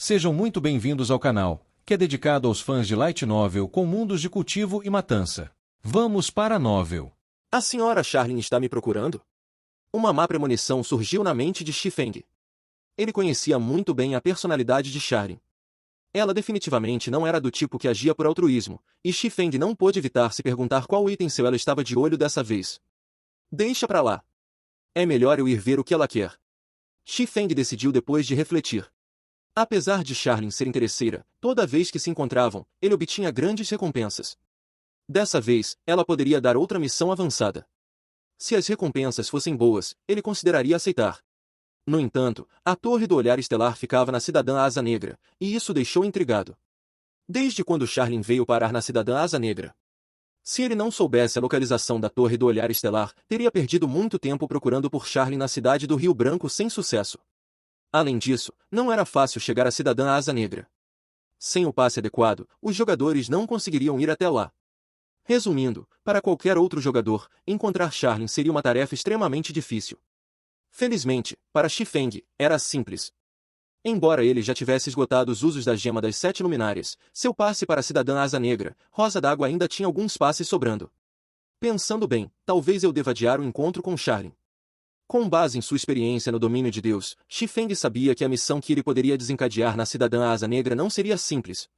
Sejam muito bem-vindos ao canal, que é dedicado aos fãs de Light Novel com mundos de cultivo e matança. Vamos para a novel. A senhora Charlene está me procurando? Uma má premonição surgiu na mente de Xifeng. Ele conhecia muito bem a personalidade de Charlene. Ela definitivamente não era do tipo que agia por altruísmo, e Xifeng não pôde evitar se perguntar qual item seu ela estava de olho dessa vez. Deixa pra lá. É melhor eu ir ver o que ela quer. Xifeng decidiu depois de refletir. Apesar de Charlene ser interesseira, toda vez que se encontravam, ele obtinha grandes recompensas. Dessa vez, ela poderia dar outra missão avançada. Se as recompensas fossem boas, ele consideraria aceitar. No entanto, a Torre do Olhar Estelar ficava na Cidadã Asa Negra, e isso deixou intrigado. Desde quando Charlene veio parar na Cidadã Asa Negra? Se ele não soubesse a localização da Torre do Olhar Estelar, teria perdido muito tempo procurando por Charlene na cidade do Rio Branco sem sucesso. Além disso, não era fácil chegar à Cidadã Asa Negra. Sem o passe adequado, os jogadores não conseguiriam ir até lá. Resumindo, para qualquer outro jogador, encontrar Charlene seria uma tarefa extremamente difícil. Felizmente, para Xifeng, era simples. Embora ele já tivesse esgotado os usos da Gema das Sete Luminárias, seu passe para a Cidadã Asa Negra, Rosa d'Água ainda tinha alguns passes sobrando. Pensando bem, talvez eu deva adiar o encontro com Charlene. Com base em sua experiência no domínio de Deus, Xifeng sabia que a missão que ele poderia desencadear na Cidadã Asa Negra não seria simples.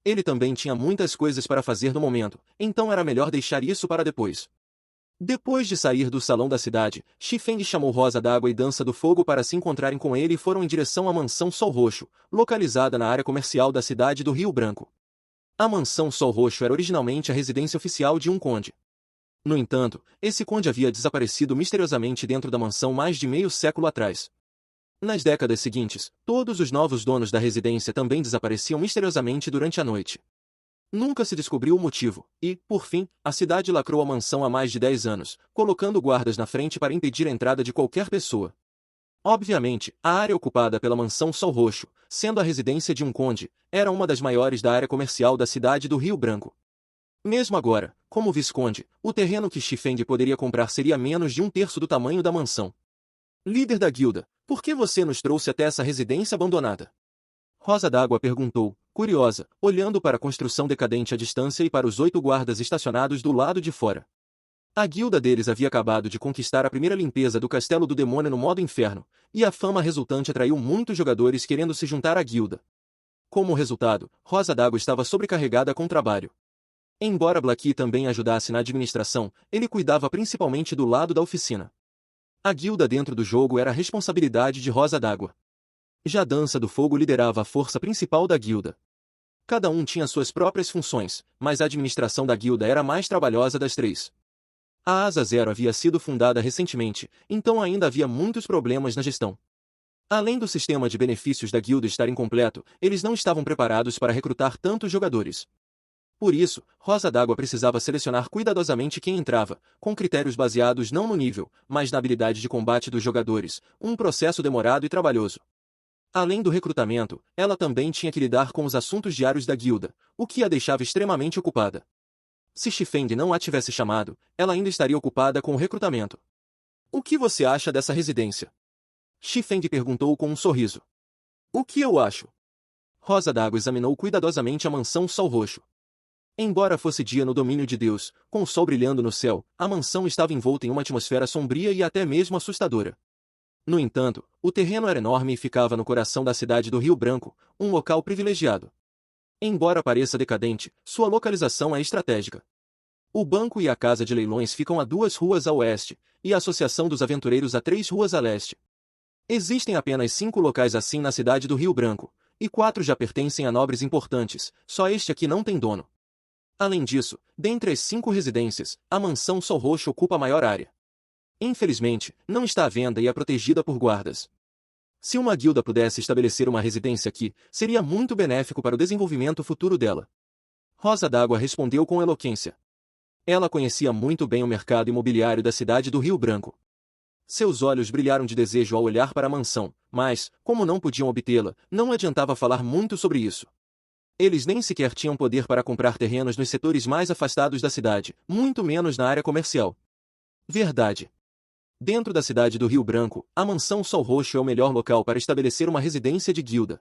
Ele também tinha muitas coisas para fazer no momento, então era melhor deixar isso para depois. Depois de sair do salão da cidade, Xifeng chamou Rosa d'Água e Dança do Fogo para se encontrarem com ele e foram em direção à Mansão Sol Roxo, localizada na área comercial da cidade do Rio Branco. A Mansão Sol Roxo era originalmente a residência oficial de um conde. No entanto, esse conde havia desaparecido misteriosamente dentro da mansão mais de meio século atrás. Nas décadas seguintes, todos os novos donos da residência também desapareciam misteriosamente durante a noite. Nunca se descobriu o motivo, e, por fim, a cidade lacrou a mansão há mais de 10 anos, colocando guardas na frente para impedir a entrada de qualquer pessoa. Obviamente, a área ocupada pela Mansão Sol Roxo, sendo a residência de um conde, era uma das maiores da área comercial da cidade do Rio Branco. Mesmo agora, como visconde, o terreno que Xifeng poderia comprar seria menos de 1/3 do tamanho da mansão. Líder da guilda, por que você nos trouxe até essa residência abandonada? Rosa d'Água perguntou, curiosa, olhando para a construção decadente à distância e para os 8 guardas estacionados do lado de fora. A guilda deles havia acabado de conquistar a primeira limpeza do Castelo do Demônio no modo inferno, e a fama resultante atraiu muitos jogadores querendo se juntar à guilda. Como resultado, Rosa d'Água estava sobrecarregada com trabalho. Embora Blackie também ajudasse na administração, ele cuidava principalmente do lado da oficina. A guilda dentro do jogo era a responsabilidade de Rosa d'Água. Já Dança do Fogo liderava a força principal da guilda. Cada um tinha suas próprias funções, mas a administração da guilda era a mais trabalhosa das três. A Asa Zero havia sido fundada recentemente, então ainda havia muitos problemas na gestão. Além do sistema de benefícios da guilda estar incompleto, eles não estavam preparados para recrutar tantos jogadores. Por isso, Rosa d'Água precisava selecionar cuidadosamente quem entrava, com critérios baseados não no nível, mas na habilidade de combate dos jogadores, um processo demorado e trabalhoso. Além do recrutamento, ela também tinha que lidar com os assuntos diários da guilda, o que a deixava extremamente ocupada. Se Xifeng não a tivesse chamado, ela ainda estaria ocupada com o recrutamento. O que você acha dessa residência? Xifeng perguntou com um sorriso. O que eu acho? Rosa d'Água examinou cuidadosamente a Mansão Sol Roxo. Embora fosse dia no domínio de Deus, com o sol brilhando no céu, a mansão estava envolta em uma atmosfera sombria e até mesmo assustadora. No entanto, o terreno era enorme e ficava no coração da cidade do Rio Branco, um local privilegiado. Embora pareça decadente, sua localização é estratégica. O banco e a casa de leilões ficam a 2 ruas a oeste, e a Associação dos Aventureiros a 3 ruas a leste. Existem apenas 5 locais assim na cidade do Rio Branco, e 4 já pertencem a nobres importantes, só este aqui não tem dono. Além disso, dentre as 5 residências, a Mansão Sol Roxo ocupa a maior área. Infelizmente, não está à venda e é protegida por guardas. Se uma guilda pudesse estabelecer uma residência aqui, seria muito benéfico para o desenvolvimento futuro dela. Rosa d'Água respondeu com eloquência. Ela conhecia muito bem o mercado imobiliário da cidade do Rio Branco. Seus olhos brilharam de desejo ao olhar para a mansão, mas, como não podiam obtê-la, não adiantava falar muito sobre isso. Eles nem sequer tinham poder para comprar terrenos nos setores mais afastados da cidade, muito menos na área comercial. Verdade. Dentro da cidade do Rio Branco, a Mansão Sol Roxo é o melhor local para estabelecer uma residência de guilda.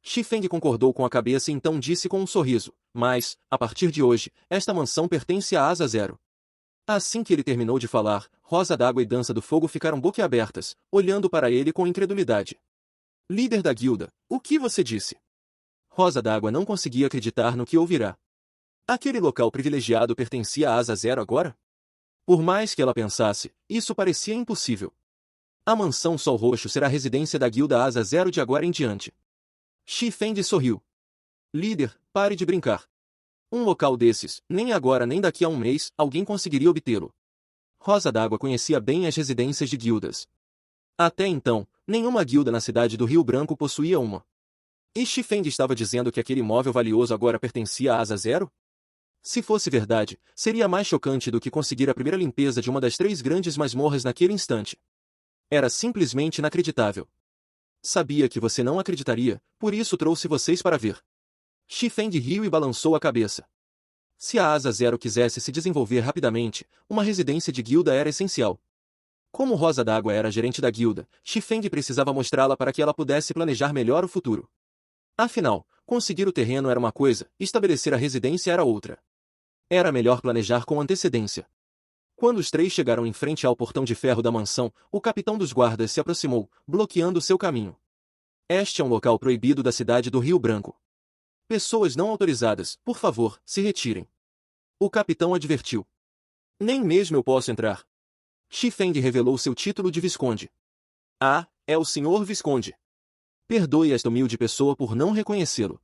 Xifeng concordou com a cabeça e então disse com um sorriso, mas, a partir de hoje, esta mansão pertence à Asa Zero. Assim que ele terminou de falar, Rosa d'Água e Dança do Fogo ficaram boquiabertas, olhando para ele com incredulidade. Líder da guilda, o que você disse? Rosa d'Água não conseguia acreditar no que ouvirá. Aquele local privilegiado pertencia à Asa Zero agora? Por mais que ela pensasse, isso parecia impossível. A mansão Sol Roxo será a residência da guilda Asa Zero de agora em diante. Xifeng sorriu. Líder, pare de brincar. Um local desses, nem agora nem daqui a um mês, alguém conseguiria obtê-lo. Rosa d'Água conhecia bem as residências de guildas. Até então, nenhuma guilda na cidade do Rio Branco possuía uma. E Xifeng estava dizendo que aquele imóvel valioso agora pertencia à Asa Zero? Se fosse verdade, seria mais chocante do que conseguir a primeira limpeza de uma das 3 grandes masmorras naquele instante. Era simplesmente inacreditável. Sabia que você não acreditaria, por isso trouxe vocês para ver. Xifeng riu e balançou a cabeça. Se a Asa Zero quisesse se desenvolver rapidamente, uma residência de guilda era essencial. Como Rosa d'Água era gerente da guilda, Xifeng precisava mostrá-la para que ela pudesse planejar melhor o futuro. Afinal, conseguir o terreno era uma coisa, estabelecer a residência era outra. Era melhor planejar com antecedência. Quando os 3 chegaram em frente ao portão de ferro da mansão, o capitão dos guardas se aproximou, bloqueando seu caminho. Este é um local proibido da cidade do Rio Branco. Pessoas não autorizadas, por favor, se retirem. O capitão advertiu. Nem mesmo eu posso entrar. Xifeng revelou seu título de visconde. Ah, é o senhor visconde. Perdoe esta humilde pessoa por não reconhecê-lo.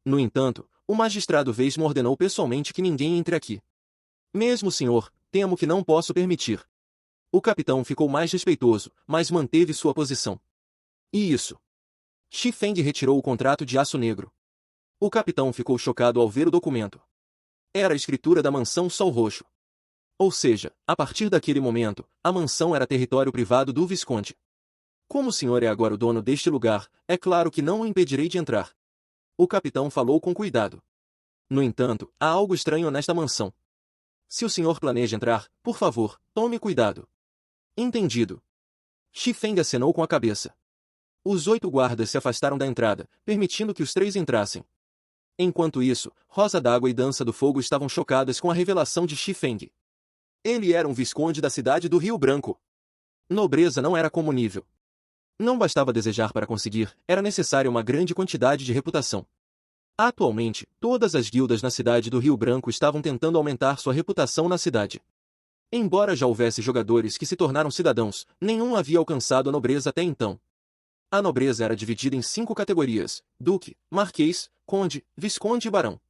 No entanto, o magistrado Vesmo ordenou pessoalmente que ninguém entre aqui. Mesmo senhor, temo que não posso permitir. O capitão ficou mais respeitoso, mas manteve sua posição. E isso? Xifeng retirou o contrato de aço negro. O capitão ficou chocado ao ver o documento. Era a escritura da mansão Sol Roxo. Ou seja, a partir daquele momento, a mansão era território privado do visconde. Como o senhor é agora o dono deste lugar, é claro que não o impedirei de entrar. O capitão falou com cuidado. No entanto, há algo estranho nesta mansão. Se o senhor planeja entrar, por favor, tome cuidado. Entendido. Xifeng acenou com a cabeça. Os 8 guardas se afastaram da entrada, permitindo que os 3 entrassem. Enquanto isso, Rosa d'Água e Dança do Fogo estavam chocadas com a revelação de Xifeng. Ele era um visconde da cidade do Rio Branco. Nobreza não era como nível. Não bastava desejar para conseguir, era necessária uma grande quantidade de reputação. Atualmente, todas as guildas na cidade do Rio Branco estavam tentando aumentar sua reputação na cidade. Embora já houvesse jogadores que se tornaram cidadãos, nenhum havia alcançado a nobreza até então. A nobreza era dividida em 5 categorias: duque, marquês, conde, visconde e barão.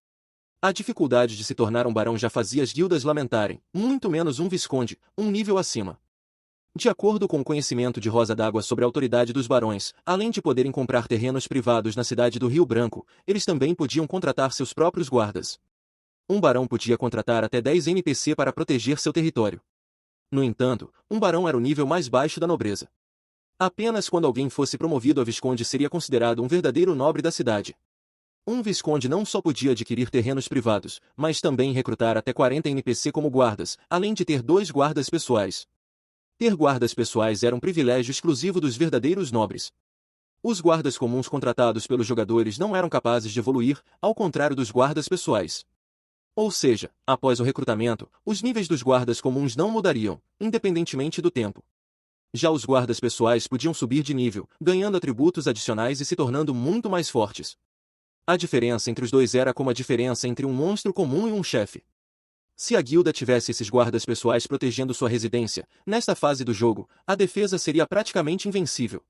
A dificuldade de se tornar um barão já fazia as guildas lamentarem, muito menos um visconde, um nível acima. De acordo com o conhecimento de Rosa d'Água sobre a autoridade dos barões, além de poderem comprar terrenos privados na cidade do Rio Branco, eles também podiam contratar seus próprios guardas. Um barão podia contratar até 10 NPC para proteger seu território. No entanto, um barão era o nível mais baixo da nobreza. Apenas quando alguém fosse promovido a visconde seria considerado um verdadeiro nobre da cidade. Um visconde não só podia adquirir terrenos privados, mas também recrutar até 40 NPC como guardas, além de ter 2 guardas pessoais. Ter guardas pessoais era um privilégio exclusivo dos verdadeiros nobres. Os guardas comuns contratados pelos jogadores não eram capazes de evoluir, ao contrário dos guardas pessoais. Ou seja, após o recrutamento, os níveis dos guardas comuns não mudariam, independentemente do tempo. Já os guardas pessoais podiam subir de nível, ganhando atributos adicionais e se tornando muito mais fortes. A diferença entre os dois era como a diferença entre um monstro comum e um chefe. Se a guilda tivesse esses guardas pessoais protegendo sua residência, nesta fase do jogo, a defesa seria praticamente invencível.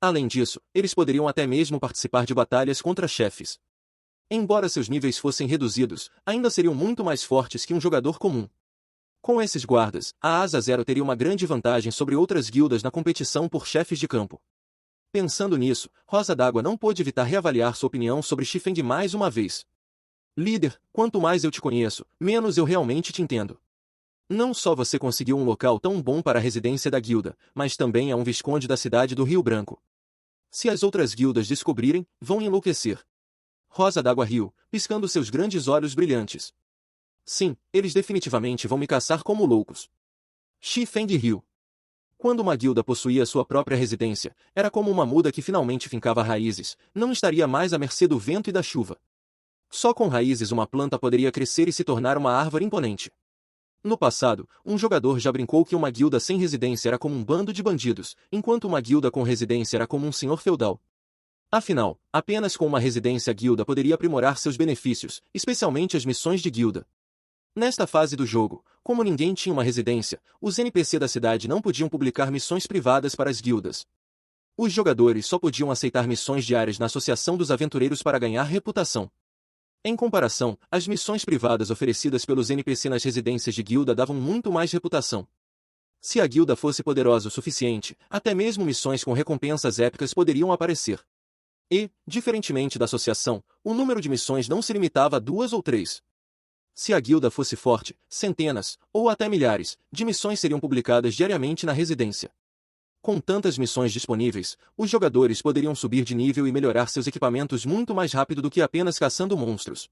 Além disso, eles poderiam até mesmo participar de batalhas contra chefes. Embora seus níveis fossem reduzidos, ainda seriam muito mais fortes que um jogador comum. Com esses guardas, a Asa Zero teria uma grande vantagem sobre outras guildas na competição por chefes de campo. Pensando nisso, Rosa d'Água não pôde evitar reavaliar sua opinião sobre Xifeng mais uma vez. Líder, quanto mais eu te conheço, menos eu realmente te entendo. Não só você conseguiu um local tão bom para a residência da guilda, mas também é um visconde da cidade do Rio Branco. Se as outras guildas descobrirem, vão enlouquecer. Rosa d'Água riu, piscando seus grandes olhos brilhantes. Sim, eles definitivamente vão me caçar como loucos. Xifeng riu. Quando uma guilda possuía sua própria residência, era como uma muda que finalmente fincava raízes, não estaria mais à mercê do vento e da chuva. Só com raízes uma planta poderia crescer e se tornar uma árvore imponente. No passado, um jogador já brincou que uma guilda sem residência era como um bando de bandidos, enquanto uma guilda com residência era como um senhor feudal. Afinal, apenas com uma residência a guilda poderia aprimorar seus benefícios, especialmente as missões de guilda. Nesta fase do jogo, como ninguém tinha uma residência, os NPC da cidade não podiam publicar missões privadas para as guildas. Os jogadores só podiam aceitar missões diárias na Associação dos Aventureiros para ganhar reputação. Em comparação, as missões privadas oferecidas pelos NPC nas residências de guilda davam muito mais reputação. Se a guilda fosse poderosa o suficiente, até mesmo missões com recompensas épicas poderiam aparecer. E, diferentemente da associação, o número de missões não se limitava a 2 ou 3. Se a guilda fosse forte, centenas, ou até milhares, de missões seriam publicadas diariamente na residência. Com tantas missões disponíveis, os jogadores poderiam subir de nível e melhorar seus equipamentos muito mais rápido do que apenas caçando monstros.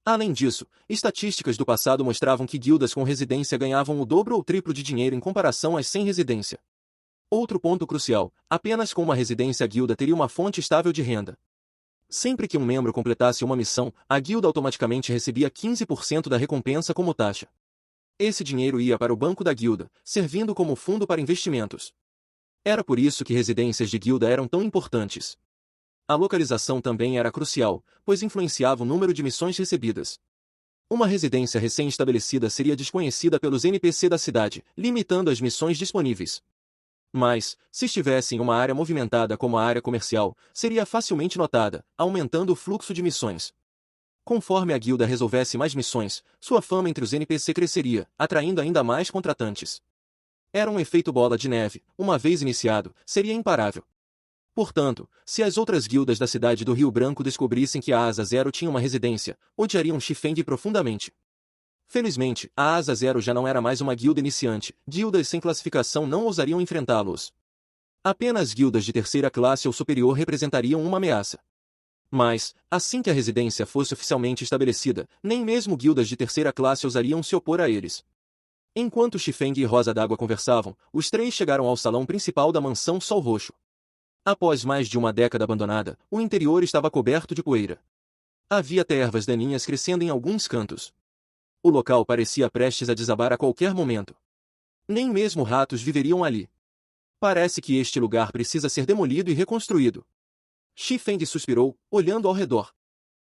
Além disso, estatísticas do passado mostravam que guildas com residência ganhavam o dobro ou triplo de dinheiro em comparação às sem residência. Outro ponto crucial, apenas com uma residência a guilda teria uma fonte estável de renda. Sempre que um membro completasse uma missão, a guilda automaticamente recebia 15% da recompensa como taxa. Esse dinheiro ia para o banco da guilda, servindo como fundo para investimentos. Era por isso que residências de guilda eram tão importantes. A localização também era crucial, pois influenciava o número de missões recebidas. Uma residência recém-estabelecida seria desconhecida pelos NPC da cidade, limitando as missões disponíveis. Mas, se estivesse em uma área movimentada como a área comercial, seria facilmente notada, aumentando o fluxo de missões. Conforme a guilda resolvesse mais missões, sua fama entre os NPC cresceria, atraindo ainda mais contratantes. Era um efeito bola de neve, uma vez iniciado, seria imparável. Portanto, se as outras guildas da cidade do Rio Branco descobrissem que a Asa Zero tinha uma residência, odiariam Chifeng profundamente. Felizmente, a Asa Zero já não era mais uma guilda iniciante, guildas sem classificação não ousariam enfrentá-los. Apenas guildas de terceira classe ou superior representariam uma ameaça. Mas, assim que a residência fosse oficialmente estabelecida, nem mesmo guildas de terceira classe ousariam se opor a eles. Enquanto Chifeng e Rosa d'Água conversavam, os três chegaram ao salão principal da mansão Sol Roxo. Após mais de uma década abandonada, o interior estava coberto de poeira. Havia até ervas daninhas crescendo em alguns cantos. O local parecia prestes a desabar a qualquer momento. Nem mesmo ratos viveriam ali. Parece que este lugar precisa ser demolido e reconstruído. Chifeng suspirou, olhando ao redor.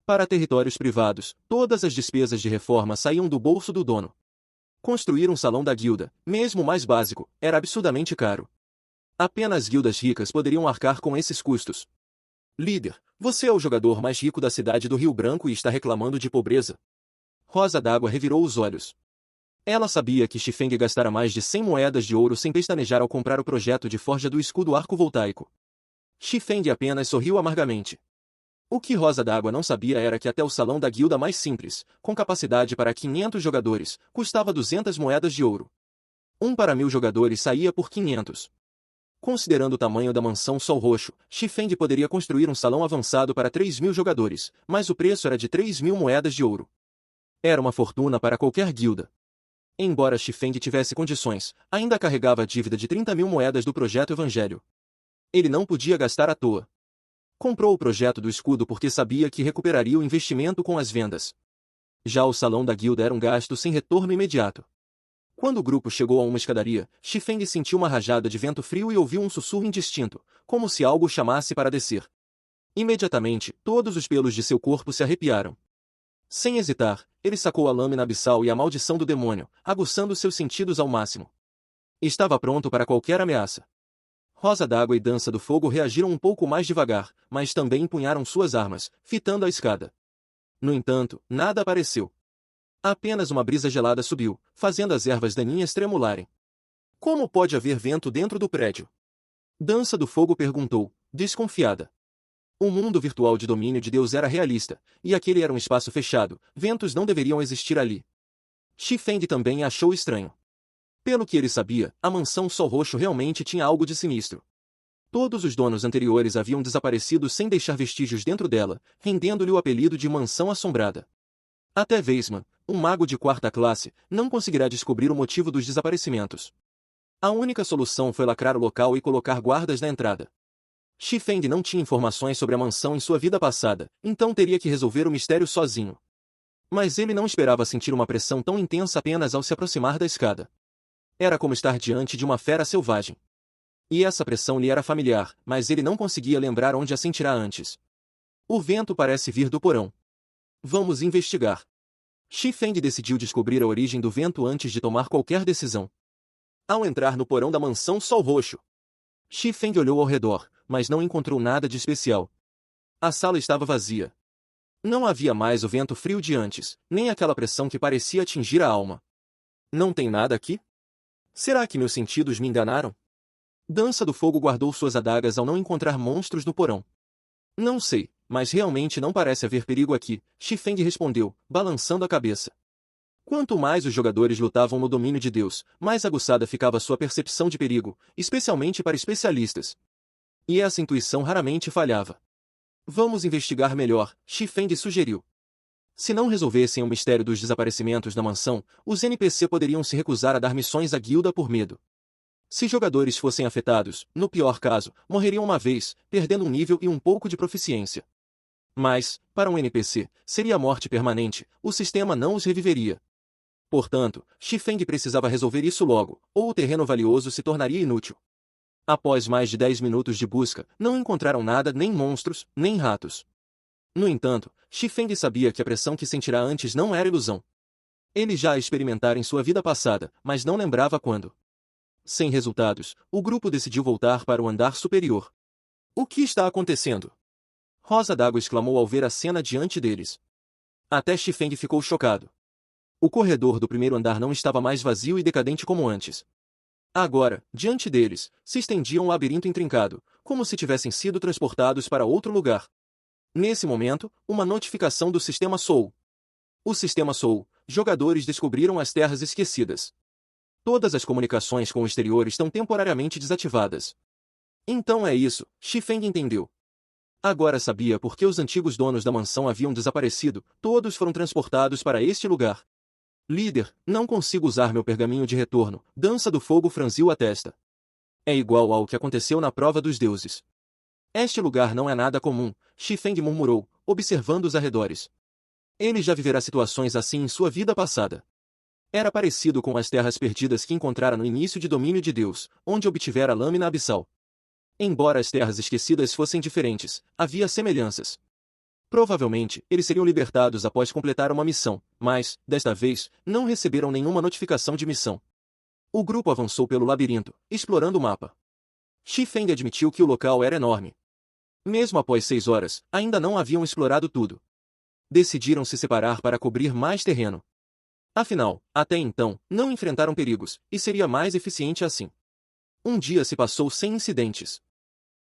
Para territórios privados, todas as despesas de reforma saíam do bolso do dono. Construir um salão da guilda, mesmo o mais básico, era absurdamente caro. Apenas guildas ricas poderiam arcar com esses custos. Líder, você é o jogador mais rico da cidade do Rio Branco e está reclamando de pobreza? Rosa d'Água revirou os olhos. Ela sabia que Chifeng gastara mais de 100 moedas de ouro sem pestanejar ao comprar o projeto de forja do escudo arco-voltaico. Chifeng apenas sorriu amargamente. O que Rosa d'Água não sabia era que até o salão da guilda mais simples, com capacidade para 500 jogadores, custava 200 moedas de ouro. Um para 1000 jogadores saía por 500. Considerando o tamanho da mansão Sol Roxo, Chifeng poderia construir um salão avançado para 3.000 jogadores, mas o preço era de 3.000 moedas de ouro. Era uma fortuna para qualquer guilda. Embora Chifeng tivesse condições, ainda carregava a dívida de 30.000 moedas do projeto Evangelho. Ele não podia gastar à toa. Comprou o projeto do escudo porque sabia que recuperaria o investimento com as vendas. Já o salão da guilda era um gasto sem retorno imediato. Quando o grupo chegou a uma escadaria, Chifeng sentiu uma rajada de vento frio e ouviu um sussurro indistinto, como se algo o chamasse para descer. Imediatamente, todos os pelos de seu corpo se arrepiaram. Sem hesitar, ele sacou a lâmina abissal e a maldição do demônio, aguçando seus sentidos ao máximo. Estava pronto para qualquer ameaça. Rosa d'Água e Dança do Fogo reagiram um pouco mais devagar, mas também empunharam suas armas, fitando a escada. No entanto, nada apareceu. Apenas uma brisa gelada subiu, fazendo as ervas daninhas tremularem. Como pode haver vento dentro do prédio? Dança do Fogo perguntou, desconfiada. O mundo virtual de domínio de Deus era realista, e aquele era um espaço fechado, ventos não deveriam existir ali. Chifeng também achou estranho. Pelo que ele sabia, a mansão Sol Roxo realmente tinha algo de sinistro. Todos os donos anteriores haviam desaparecido sem deixar vestígios dentro dela, rendendo-lhe o apelido de Mansão Assombrada. Até Weisman, um mago de quarta classe, não conseguirá descobrir o motivo dos desaparecimentos. A única solução foi lacrar o local e colocar guardas na entrada. Xifeng não tinha informações sobre a mansão em sua vida passada, então teria que resolver o mistério sozinho. Mas ele não esperava sentir uma pressão tão intensa apenas ao se aproximar da escada. Era como estar diante de uma fera selvagem. E essa pressão lhe era familiar, mas ele não conseguia lembrar onde a sentirá antes. O vento parece vir do porão. Vamos investigar. Xifeng decidiu descobrir a origem do vento antes de tomar qualquer decisão. Ao entrar no porão da mansão Sol Roxo, Xifeng olhou ao redor, mas não encontrou nada de especial. A sala estava vazia. Não havia mais o vento frio de antes, nem aquela pressão que parecia atingir a alma. Não tem nada aqui? Será que meus sentidos me enganaram? Dança do Fogo guardou suas adagas ao não encontrar monstros no porão. Não sei, mas realmente não parece haver perigo aqui, Xifeng respondeu, balançando a cabeça. Quanto mais os jogadores lutavam no domínio de Deus, mais aguçada ficava sua percepção de perigo, especialmente para especialistas. E essa intuição raramente falhava. Vamos investigar melhor, Xifeng sugeriu. Se não resolvessem o mistério dos desaparecimentos da mansão, os NPC poderiam se recusar a dar missões à guilda por medo. Se jogadores fossem afetados, no pior caso, morreriam uma vez, perdendo um nível e um pouco de proficiência. Mas, para um NPC, seria a morte permanente, o sistema não os reviveria. Portanto, Xifeng precisava resolver isso logo, ou o terreno valioso se tornaria inútil. Após mais de 10 minutos de busca, não encontraram nada, nem monstros, nem ratos. No entanto, Xifeng sabia que a pressão que sentirá antes não era ilusão. Ele já a experimentara em sua vida passada, mas não lembrava quando. Sem resultados, o grupo decidiu voltar para o andar superior. O que está acontecendo? Rosa d'Água exclamou ao ver a cena diante deles. Até Xifeng ficou chocado. O corredor do primeiro andar não estava mais vazio e decadente como antes. Agora, diante deles, se estendia um labirinto intrincado, como se tivessem sido transportados para outro lugar. Nesse momento, uma notificação do Sistema Soul. O Sistema Soul, jogadores descobriram as Terras Esquecidas. Todas as comunicações com o exterior estão temporariamente desativadas. Então é isso, Xifeng entendeu. Agora sabia por que os antigos donos da mansão haviam desaparecido, todos foram transportados para este lugar. Líder, não consigo usar meu pergaminho de retorno, Dança do Fogo franziu a testa. É igual ao que aconteceu na Prova dos Deuses. Este lugar não é nada comum, Xifeng murmurou, observando os arredores. Ele já viverá situações assim em sua vida passada. Era parecido com as terras perdidas que encontrara no início de Domínio de Deus, onde obtivera a lâmina abissal. Embora as terras esquecidas fossem diferentes, havia semelhanças. Provavelmente, eles seriam libertados após completar uma missão, mas, desta vez, não receberam nenhuma notificação de missão. O grupo avançou pelo labirinto, explorando o mapa. Xifeng admitiu que o local era enorme. Mesmo após 6 horas, ainda não haviam explorado tudo. Decidiram se separar para cobrir mais terreno. Afinal, até então, não enfrentaram perigos, e seria mais eficiente assim. Um dia se passou sem incidentes.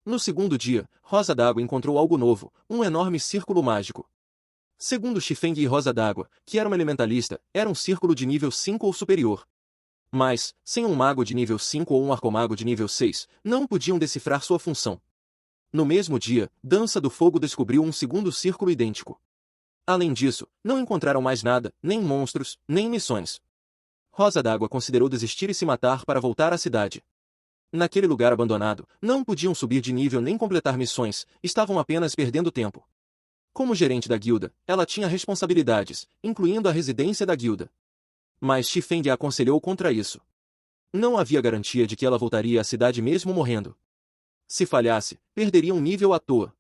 No segundo dia, Rosa d'Água encontrou algo novo, um enorme círculo mágico. Segundo Xifeng e Rosa d'Água, que era uma elementalista, era um círculo de nível 5 ou superior. Mas, sem um mago de nível 5 ou um arcomago de nível 6, não podiam decifrar sua função. No mesmo dia, Dança do Fogo descobriu um segundo círculo idêntico. Além disso, não encontraram mais nada, nem monstros, nem missões. Rosa d'Água considerou desistir e se matar para voltar à cidade. Naquele lugar abandonado, não podiam subir de nível nem completar missões, estavam apenas perdendo tempo. Como gerente da guilda, ela tinha responsabilidades, incluindo a residência da guilda. Mas Xifeng a aconselhou contra isso. Não havia garantia de que ela voltaria à cidade mesmo morrendo. Se falhasse, perderia um nível à toa.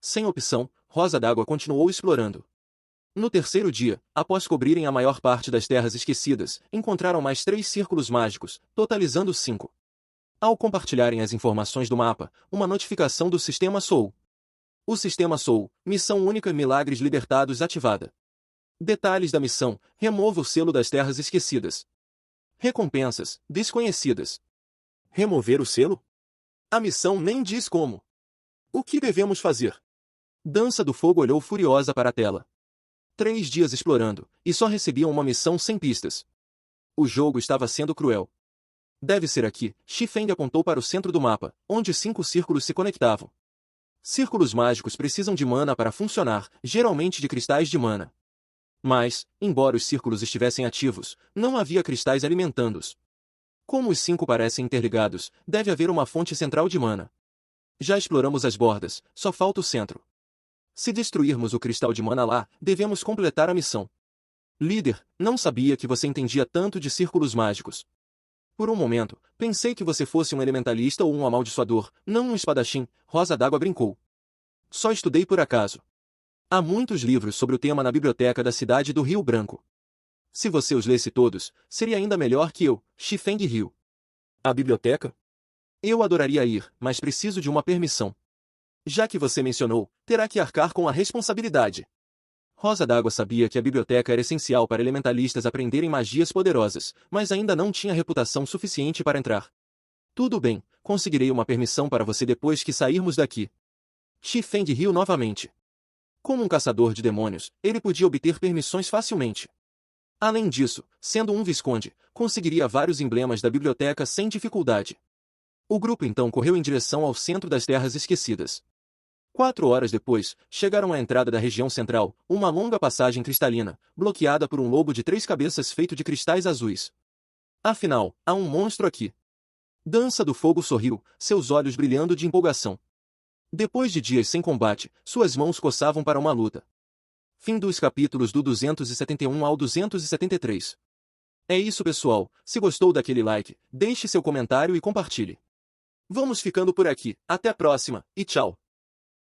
Sem opção, Rosa d'Água continuou explorando. No terceiro dia, após cobrirem a maior parte das terras esquecidas, encontraram mais 3 círculos mágicos, totalizando 5. Ao compartilharem as informações do mapa, uma notificação do Sistema Soul. O Sistema Soul, Missão Única Milagres Libertados ativada. Detalhes da missão, remova o selo das terras esquecidas. Recompensas, desconhecidas. Remover o selo? A missão nem diz como. O que devemos fazer? Dança do Fogo olhou furiosa para a tela. 3 dias explorando, e só recebiam uma missão sem pistas. O jogo estava sendo cruel. Deve ser aqui, Xifeng apontou para o centro do mapa, onde 5 círculos se conectavam. Círculos mágicos precisam de mana para funcionar, geralmente de cristais de mana. Mas, embora os círculos estivessem ativos, não havia cristais alimentando-os. Como os 5 parecem interligados, deve haver uma fonte central de mana. Já exploramos as bordas, só falta o centro. Se destruirmos o cristal de mana lá, devemos completar a missão. Líder, não sabia que você entendia tanto de círculos mágicos. Por um momento, pensei que você fosse um elementalista ou um amaldiçoador, não um espadachim, Rosa d'Água brincou. Só estudei por acaso. Há muitos livros sobre o tema na biblioteca da cidade do Rio Branco. Se você os lesse todos, seria ainda melhor que eu, Xifeng Rio. A biblioteca? Eu adoraria ir, mas preciso de uma permissão. Já que você mencionou, terá que arcar com a responsabilidade. Rosa d'Água sabia que a biblioteca era essencial para elementalistas aprenderem magias poderosas, mas ainda não tinha reputação suficiente para entrar. Tudo bem, conseguirei uma permissão para você depois que sairmos daqui. Xifeng riu novamente. Como um caçador de demônios, ele podia obter permissões facilmente. Além disso, sendo um visconde, conseguiria vários emblemas da biblioteca sem dificuldade. O grupo então correu em direção ao centro das Terras Esquecidas. 4 horas depois, chegaram à entrada da região central, uma longa passagem cristalina, bloqueada por um lobo de 3 cabeças feito de cristais azuis. Afinal, há um monstro aqui. Dança do Fogo sorriu, seus olhos brilhando de empolgação. Depois de dias sem combate, suas mãos coçavam para uma luta. Fim dos capítulos do 271 ao 273. É isso, pessoal. Se gostou daquele like, deixe seu comentário e compartilhe. Vamos ficando por aqui. Até a próxima, e tchau!